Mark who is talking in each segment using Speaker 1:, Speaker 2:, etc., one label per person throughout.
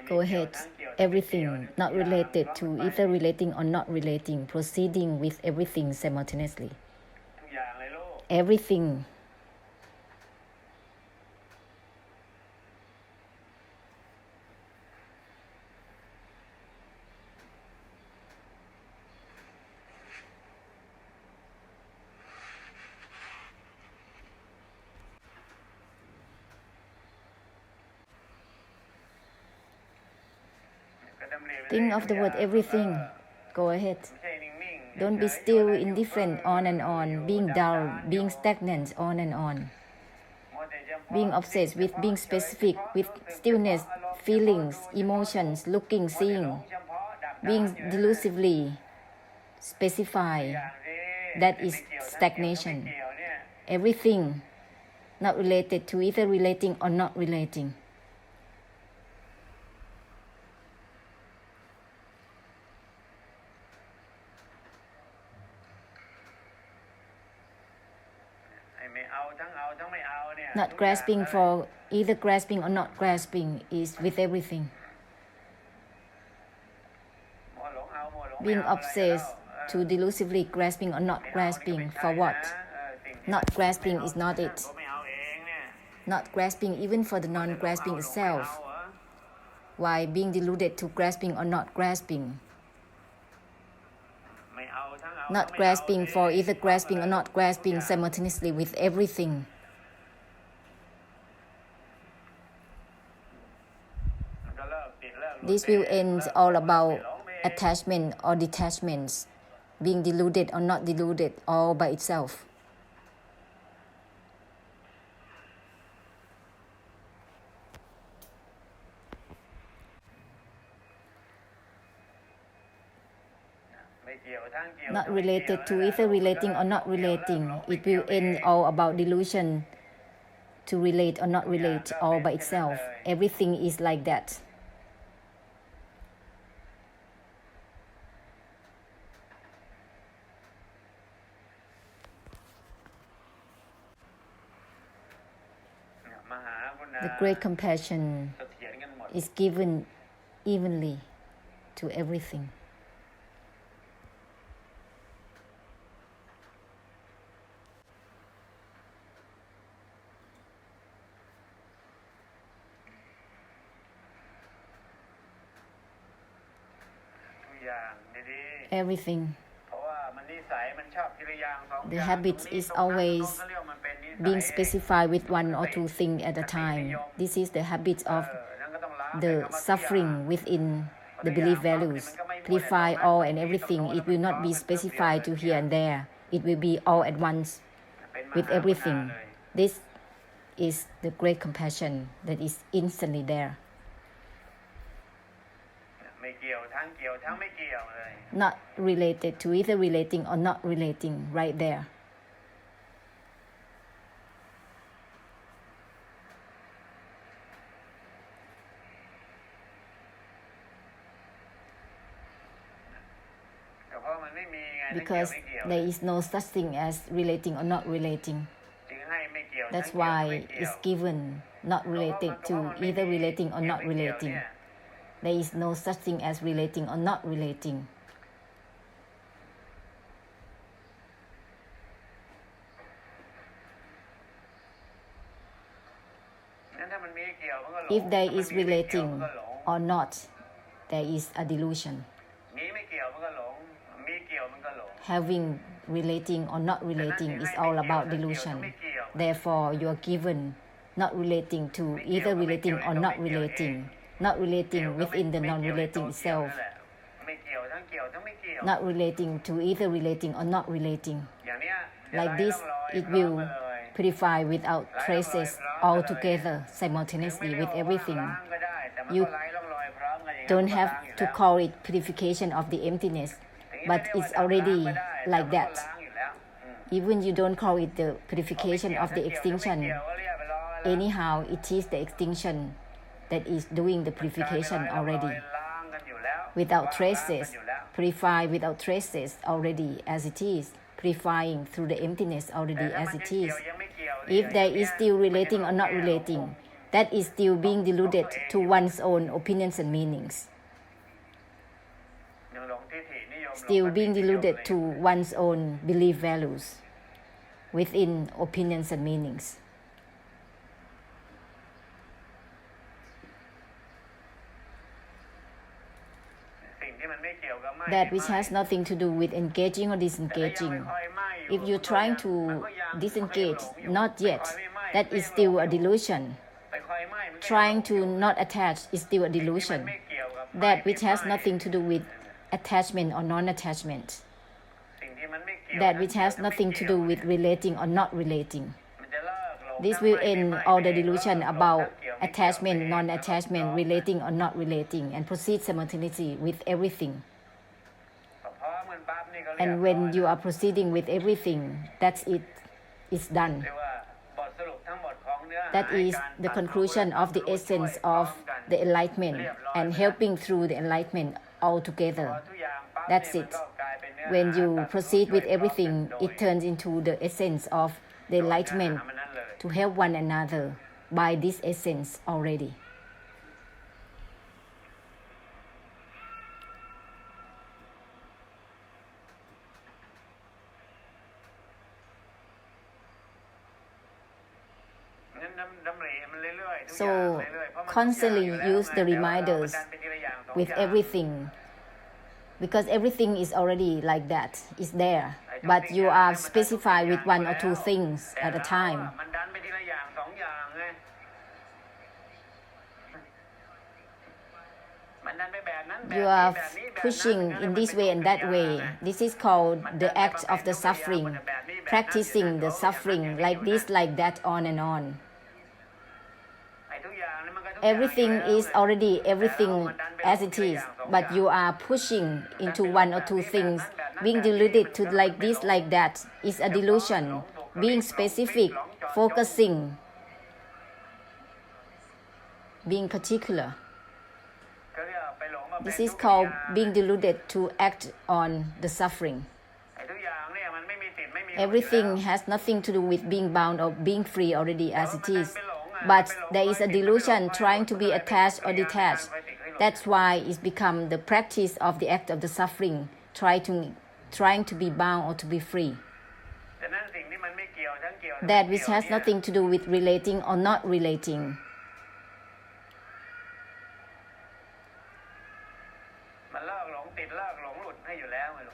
Speaker 1: Go ahead. Everything not related to either relating or not relating, proceeding with everything simultaneously. Everything. Think of the word everything. Go ahead. Don't be still, indifferent, on and on, being dull, being stagnant, on and on. Being obsessed with being specific, with stillness, feelings, emotions, looking, seeing. Being delusively specified, that is stagnation. Everything not related to either relating or not relating. Not grasping for either grasping or not grasping is with everything. Being obsessed to delusively grasping or not grasping for what? Not grasping is not it. Not grasping even for the non-grasping itself. Why being deluded to grasping or not grasping? Not grasping for either grasping or not grasping simultaneously with everything. This will end all about attachment or detachments, being deluded or not deluded all by itself. Not related to either relating or not relating, it will end all about delusion to relate or not relate all by itself. Everything is like that. The great compassion is given evenly to everything. Everything. The habit is always being specified with one or two things at a time. This is the habit of the suffering within the belief values. Purify all and everything. It will not be specified to here and there. It will be all at once with everything. This is the great compassion that is instantly there. Not related to either relating or not relating, right there. Because there is no such thing as relating or not relating. That's why it's given not related to either relating or not relating. There is no such thing as relating or not relating. If there is relating or not, there is a delusion. Having relating or not relating is all about delusion. Therefore, you are given not relating to either relating or not relating within the non-relating itself, not relating to either relating or not relating. Like this, it will purify without traces altogether, simultaneously with everything. You don't have to call it purification of the emptiness, but it's already like that. Even you don't call it the purification of the extinction, anyhow it is the extinction that is doing the purification already. Without traces, purify without traces already as it is, purifying through the emptiness already as it is. If there is still relating or not relating, that is still being deluded to one's own opinions and meanings. Still being deluded to one's own belief values within opinions and meanings. That which has nothing to do with engaging or disengaging. If you're trying to disengage, not yet, that is still a delusion. Trying to not attach is still a delusion. That which has nothing to do with attachment or non-attachment. That which has nothing to do with relating or not relating. This will end all the delusion about attachment, non-attachment, relating or not relating, and proceed simultaneously with everything. And when you are proceeding with everything, that's it. It's done. That is the conclusion of the essence of the enlightenment and helping through the enlightenment altogether. That's it. When you proceed with everything, it turns into the essence of the enlightenment to help one another by this essence already. So constantly use the reminders with everything, because everything is already like that, it's there, but you are specified with one or two things at a time. You are pushing in this way and that way. This is called the act of the suffering, practicing the suffering like this, like that, on and on. Everything is already everything as it is, but you are pushing into one or two things, being deluded to like this, like that is a delusion. Being specific, focusing, being particular. This is called being deluded to act on the suffering. Everything has nothing to do with being bound or being free already as it is. But there is a delusion trying to be attached or detached. That's why it's become the practice of the act of the suffering, trying to be bound or to be free. That which has nothing to do with relating or not relating.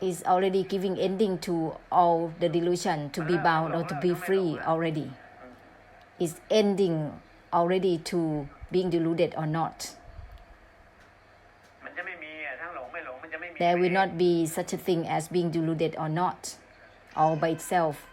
Speaker 1: Is already giving ending to all the delusion to be bound or to be free already. Is ending already to being deluded or not. There will not be such a thing as being deluded or not, all by itself.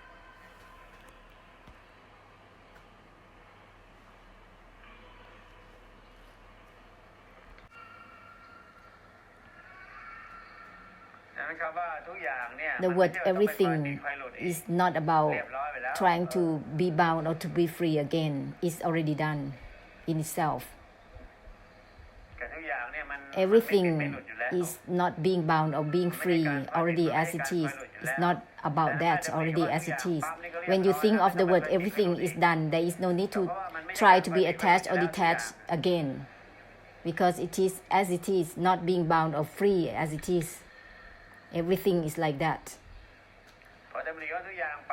Speaker 1: The word everything is not about trying to be bound or to be free again. It's already done in itself. Everything is not being bound or being free already as it is. It's not about that already as it is. When you think of the word everything is done, there is no need to try to be attached or detached again, because it is as it is, not being bound or free as it is. Everything is like that.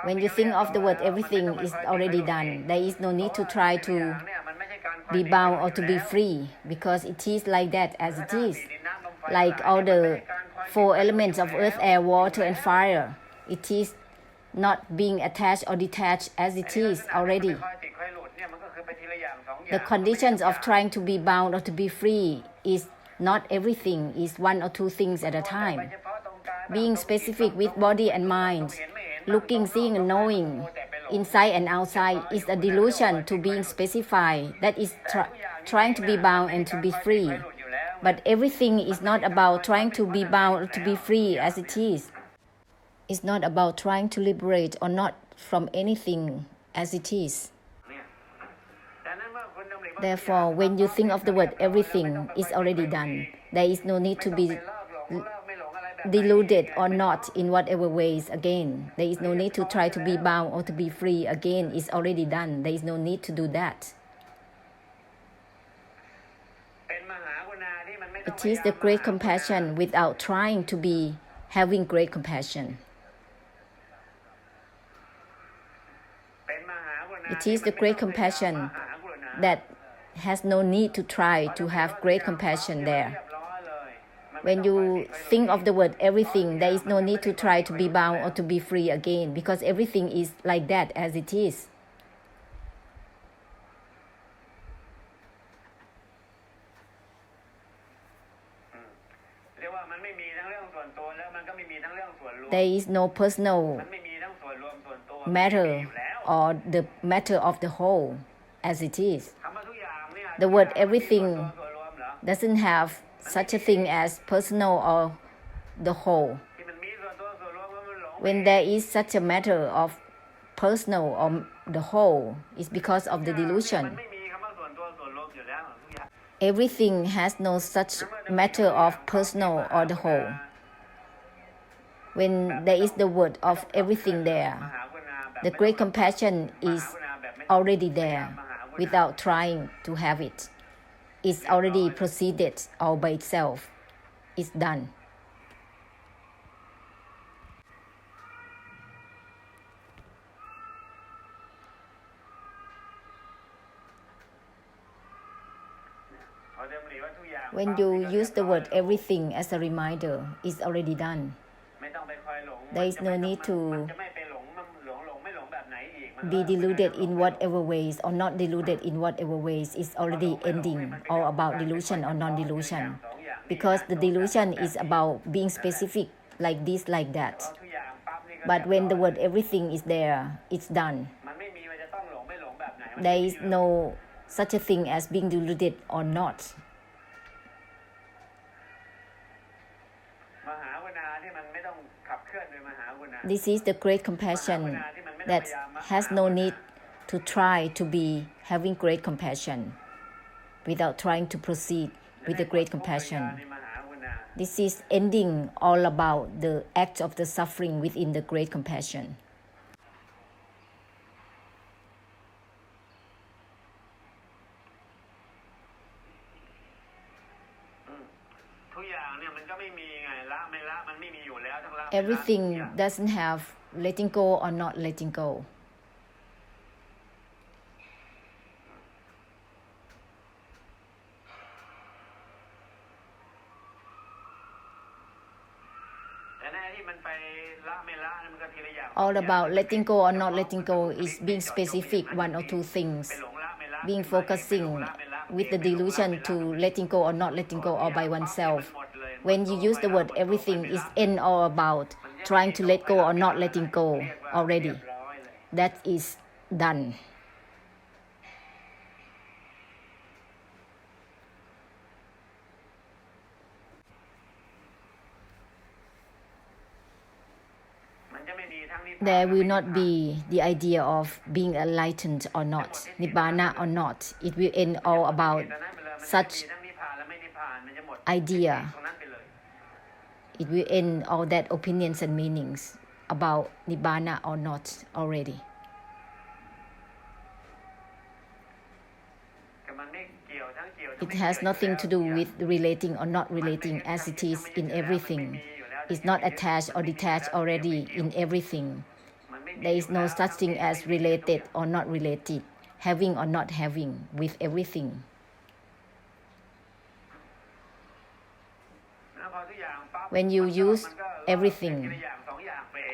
Speaker 1: When you think of the word everything is already done, there is no need to try to be bound or to be free, because it is like that as it is. Like all the four elements of earth, air, water and fire, it is not being attached or detached as it is already. The conditions of trying to be bound or to be free is not everything, is one or two things at a time. Being specific with body and mind, looking, seeing and knowing, inside and outside, is a delusion to being specified, that is trying to be bound and to be free. But everything is not about trying to be bound or to be free as it is. It's not about trying to liberate or not from anything as it is. Therefore, when you think of the word everything is already done, there is no need to be deluded or not in whatever ways again. There is no need to try to be bound or to be free again. It's already done. There is no need to do that. It is the great compassion without trying to be having great compassion. It is the great compassion that has no need to try to have great compassion there. When you think of the word everything, there is no need to try to be bound or to be free again, because everything is like that as it is. There is no personal matter or the matter of the whole as it is. The word everything doesn't have such a thing as personal or the whole. When there is such a matter of personal or the whole, it's because of the delusion. Everything has no such matter of personal or the whole. When there is the word of everything there, the great compassion is already there without trying to have it. It's already proceeded all by itself. It's done. When you use the word everything as a reminder, it's already done. There is no need to be deluded in whatever ways or not deluded in whatever ways. It's already ending, all about delusion or non-delusion. Because the delusion is about being specific, like this, like that. But when the word everything is there, it's done. There is no such a thing as being deluded or not. This is the great compassion that has no need to try to be having great compassion without trying to proceed with the great compassion. This is ending all about the act of the suffering within the great compassion. Everything doesn't have letting go or not letting go. All about letting go or not letting go is being specific, one or two things, being focusing with the delusion to letting go or not letting go all by oneself. When you use the word everything, it's end all about trying to let go or not letting go already. That is done. There will not be the idea of being enlightened or not, nibbana or not. It will end all about such idea. It will end all that opinions and meanings about nibbana or not already. It has nothing to do with relating or not relating as it is in everything. It's not attached or detached already in everything. There is no such thing as related or not related, having or not having with everything. When you use everything,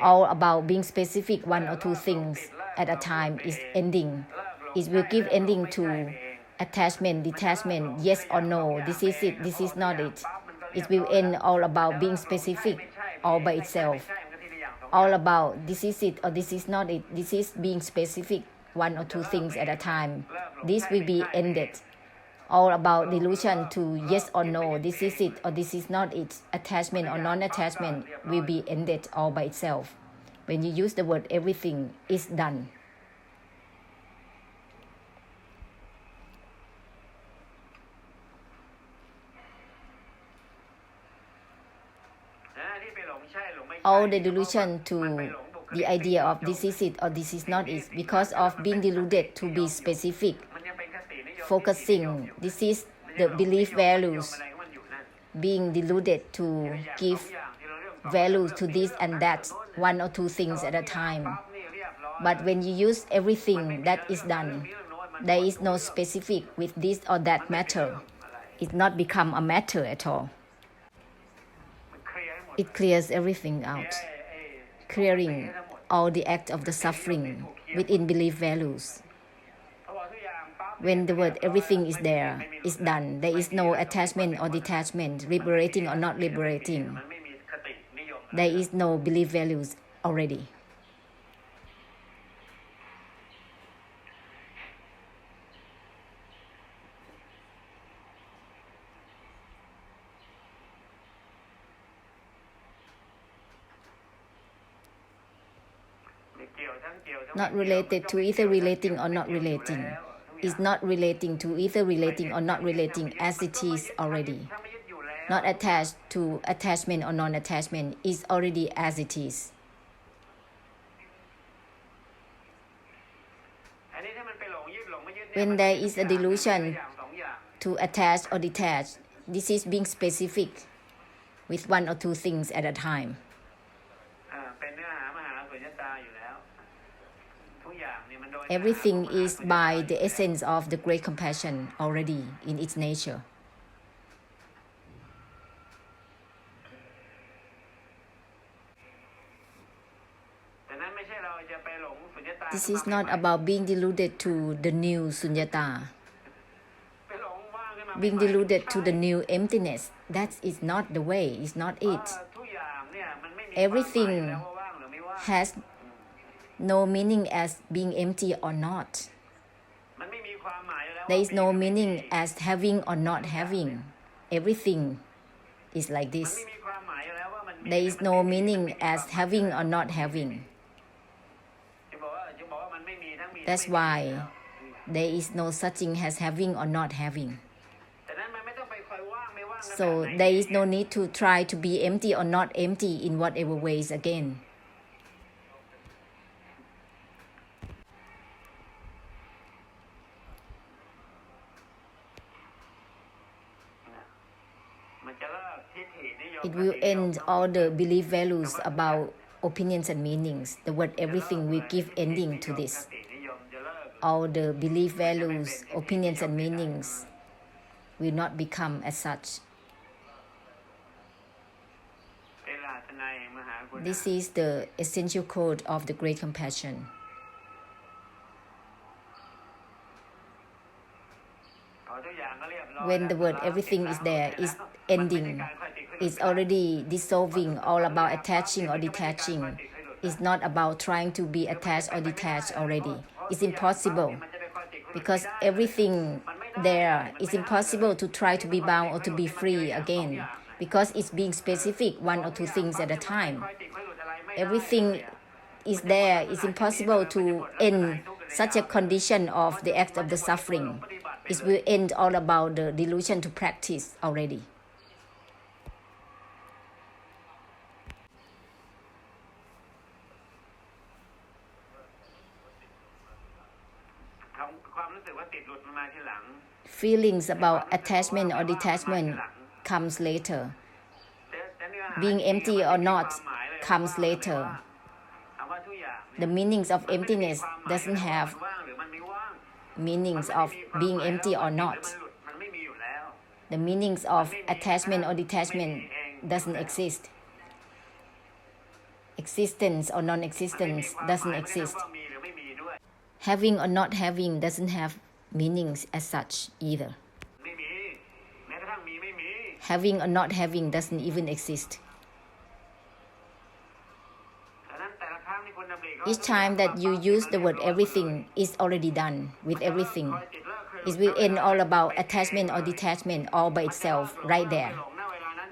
Speaker 1: all about being specific, one or two things at a time is ending. It will give ending to attachment, detachment, yes or no, this is it, this is not it. It will end all about being specific all by itself. All about this is it or this is not it. This is being specific, one or two things at a time. This will be ended. All about delusion to yes or no, this is it or this is not it. Attachment or non-attachment will be ended all by itself. When you use the word everything, it's done. All the delusion to the idea of this is it or this is not it, because of being deluded to be specific, focusing, this is the belief values. being deluded to give value to this and that, one or two things at a time. But when you use everything that is done, there is no specific with this or that matter. It not become a matter at all. It clears everything out, clearing all the act of the suffering within belief values. When the word everything is there, is done, there is no attachment or detachment, liberating or not liberating. There is no belief values already. Not related to either relating or not relating. Is not relating to either relating or not relating as it is already. Not attached to attachment or non-attachment is already as it is. When there is a delusion to attach or detach, this is being specific with one or two things at a time. Everything is by the essence of the great compassion already in its nature. This is not about being deluded to the new sunyata. Being deluded to the new emptiness, that is not the way, is not it. Everything has no meaning as being empty or not. There is no meaning as having or not having. Everything is like this. There is no meaning as having or not having. That's why there is no such thing as having or not having. So there is no need to try to be empty or not empty in whatever ways again. It will end all the belief values about opinions and meanings. The word everything will give ending to this. All the belief values, opinions and meanings will not become as such. This is the essential code of the great compassion. When the word everything is there, is ending, is already dissolving, all about attaching or detaching. It's not about trying to be attached or detached already. It's impossible because everything there is impossible to try to be bound or to be free again because it's being specific, one or two things at a time. Everything is there. It's impossible to end such a condition of the act of the suffering. It will end all about the delusion to practice already. Feelings about attachment or detachment comes later. Being empty or not comes later. The meanings of emptiness doesn't have meanings of being empty or not. The meanings of attachment or detachment doesn't exist. Existence or non-existence doesn't exist. Having or not having doesn't have meanings as such either. Having or not having doesn't even exist. Each time that you use the word everything, is already done with everything. It will end all about attachment or detachment all by itself right there.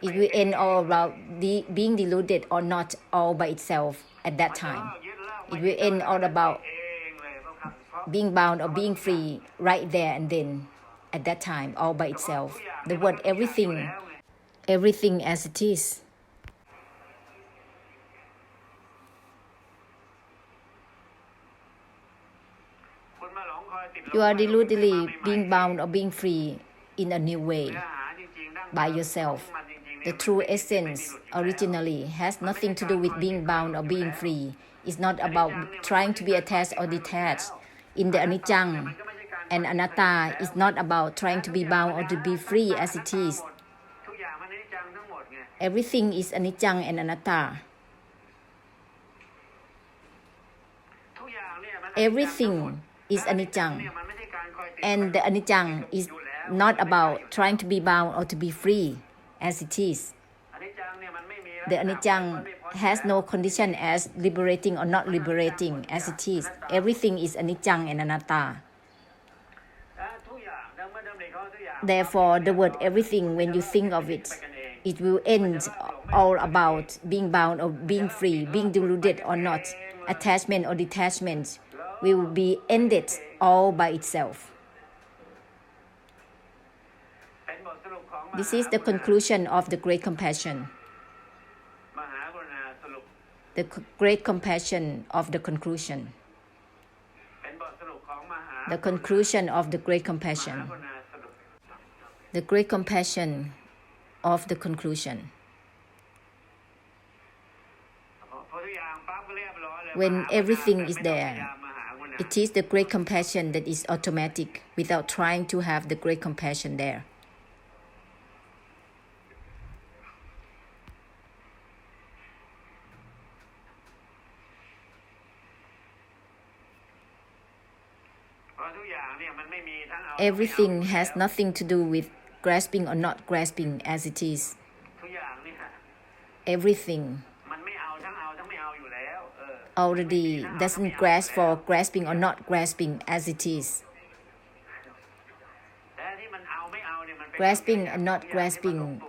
Speaker 1: It will end all about being deluded or not all by itself at that time. It will end all about being bound or being free right there and then at that time all by itself. The word everything, everything as it is. You are deludedly being bound or being free in a new way by yourself. The true essence originally has nothing to do with being bound or being free. It's not about trying to be attached or detached. In the anicca and anatta, it's not about trying to be bound or to be free as it is. Everything is anicca and anatta. Everything is anicca. And the anicca is not about trying to be bound or to be free as it is. The anicca has no condition as liberating or not liberating as it is. Everything is anicca and anatta. Therefore, the word everything, when you think of it, it will end all about being bound or being free, being deluded or not, attachment or detachment will be ended all by itself. This is the conclusion of the Great Compassion. The Great Compassion of the conclusion. The conclusion of the Great Compassion. The Great Compassion of the conclusion. When everything is there, it is the Great Compassion that is automatic without trying to have the Great Compassion there. Everything has nothing to do with grasping or not grasping as it is. Everything already doesn't grasp for grasping or not grasping as it is. Grasping and not grasping,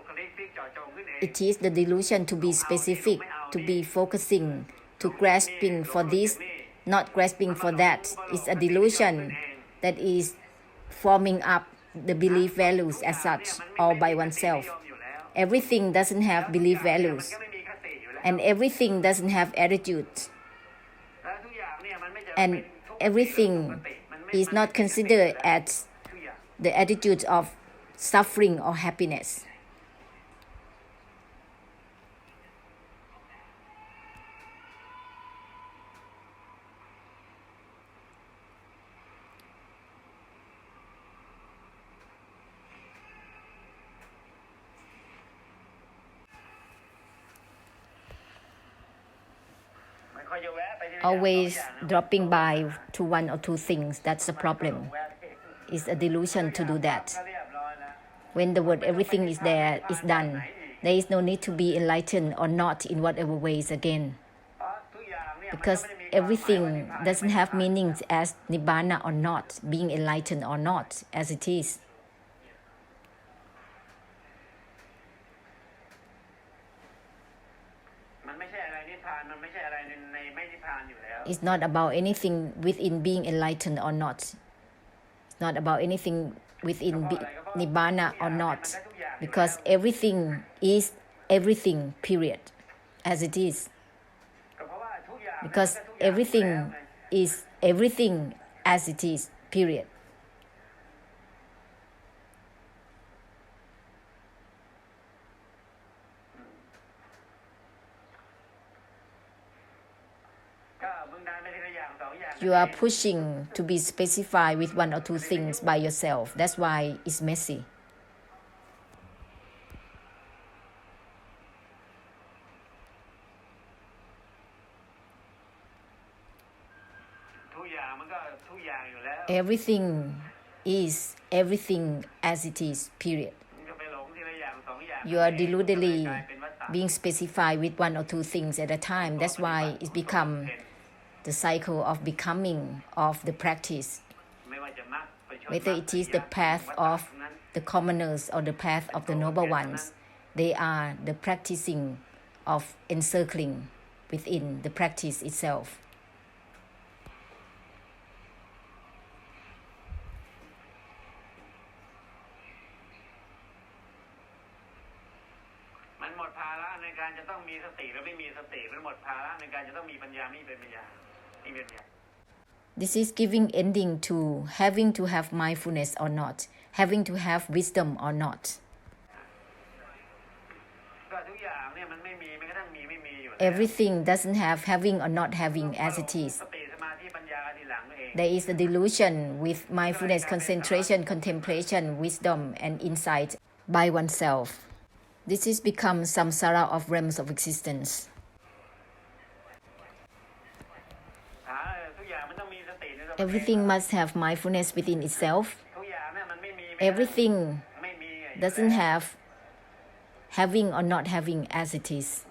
Speaker 1: it is the delusion to be specific, to be focusing, to grasping for this, not grasping for that. It's a delusion that is forming up the belief values as such, all by oneself. Everything doesn't have belief values, and everything doesn't have attitude, and everything is not considered as the attitude of suffering or happiness. Always dropping by to one or two things, that's the problem. It's a delusion to do that. When the word everything is there, it's done. There is no need to be enlightened or not in whatever ways again. Because everything doesn't have meanings as nibbana or not, being enlightened or not, as it is. It's not about anything within being enlightened or not. It's not about anything within nibbana or not, because everything is everything, period, as it is. Because everything is everything as it is, period. You are pushing to be specified with one or two things by yourself. That's why it's messy. Everything is everything as it is, period. You are deludedly being specified with one or two things at a time. That's why it's become the cycle of becoming of the practice. Whether it is the path of the commoners or the path of the noble ones, they are the practicing of encircling within the practice itself. This is giving ending to having to have mindfulness or not, having to have wisdom or not. Everything doesn't have having or not having as it is. There is a delusion with mindfulness, concentration, contemplation, wisdom, and insight by oneself. This is become samsara of realms of existence. Everything must have mindfulness within itself. Everything doesn't have having or not having as it is.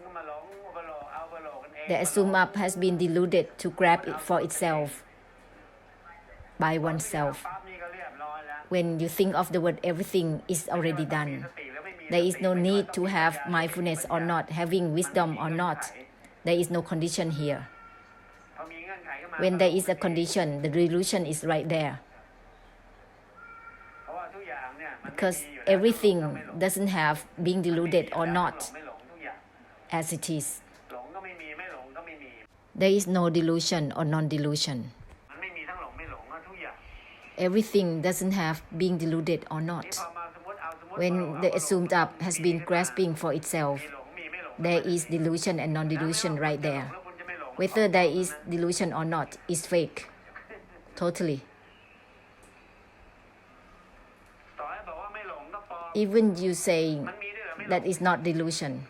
Speaker 1: The assumed up has been deluded to grab it for itself by oneself. When you think of the word everything is already done. There is no need to have mindfulness or not, having wisdom or not. There is no condition here. When there is a condition, the delusion is right there. Because everything doesn't have being deluded or not as it is. There is no delusion or non-delusion. Everything doesn't have being deluded or not. When the assumed up has been grasping for itself, there is delusion and non-delusion right there. Whether there is delusion or not is fake. Totally. Even you saying that is not delusion,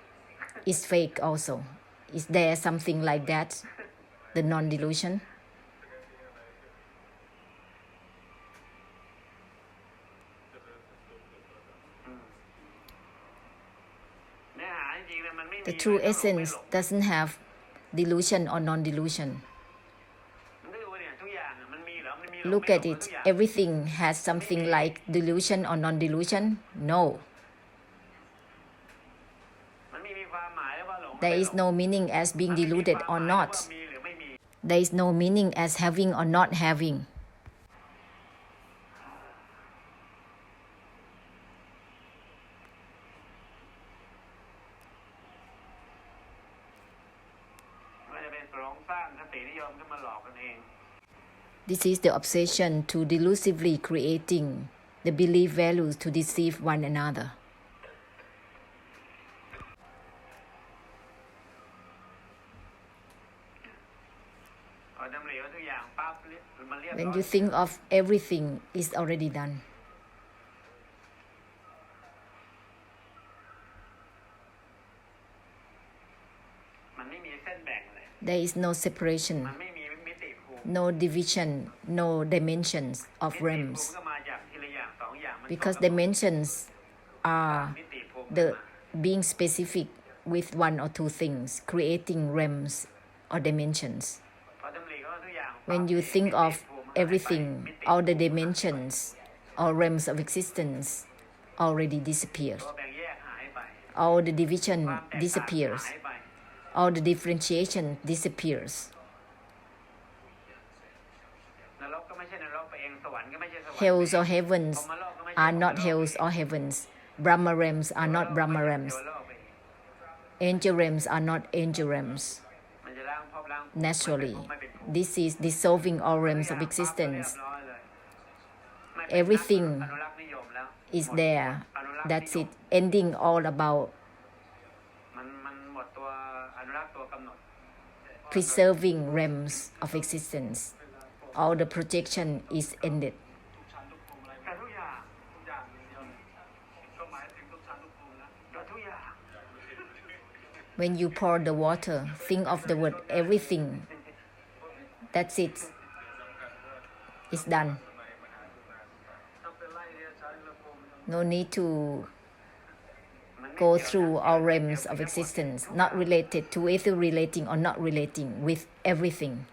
Speaker 1: is fake also. Is there something like that? The non-delusion? The true essence doesn't have delusion or non-delusion. Look at it. Everything has something like delusion or non-delusion? No. There is no meaning as being deluded or not. There is no meaning as having or not having. This is the obsession to delusively creating the belief values to deceive one another. When you think of everything is already done. There is no separation, no division, no dimensions of realms. Because dimensions are the being specific with one or two things, creating realms or dimensions. When you think of everything, all the dimensions or realms of existence already disappears. All the division disappears. All the differentiation disappears. Hells or heavens are not hells or heavens. Brahma realms are not Brahma realms. Angel realms are not angel realms. Naturally, this is dissolving all realms of existence. Everything is there. That's it. Ending all about preserving realms of existence. All the projection is ended. When you pour the water, think of the word everything. That's it. It's done. No need to go through all realms of existence, not related to either relating or not relating with everything.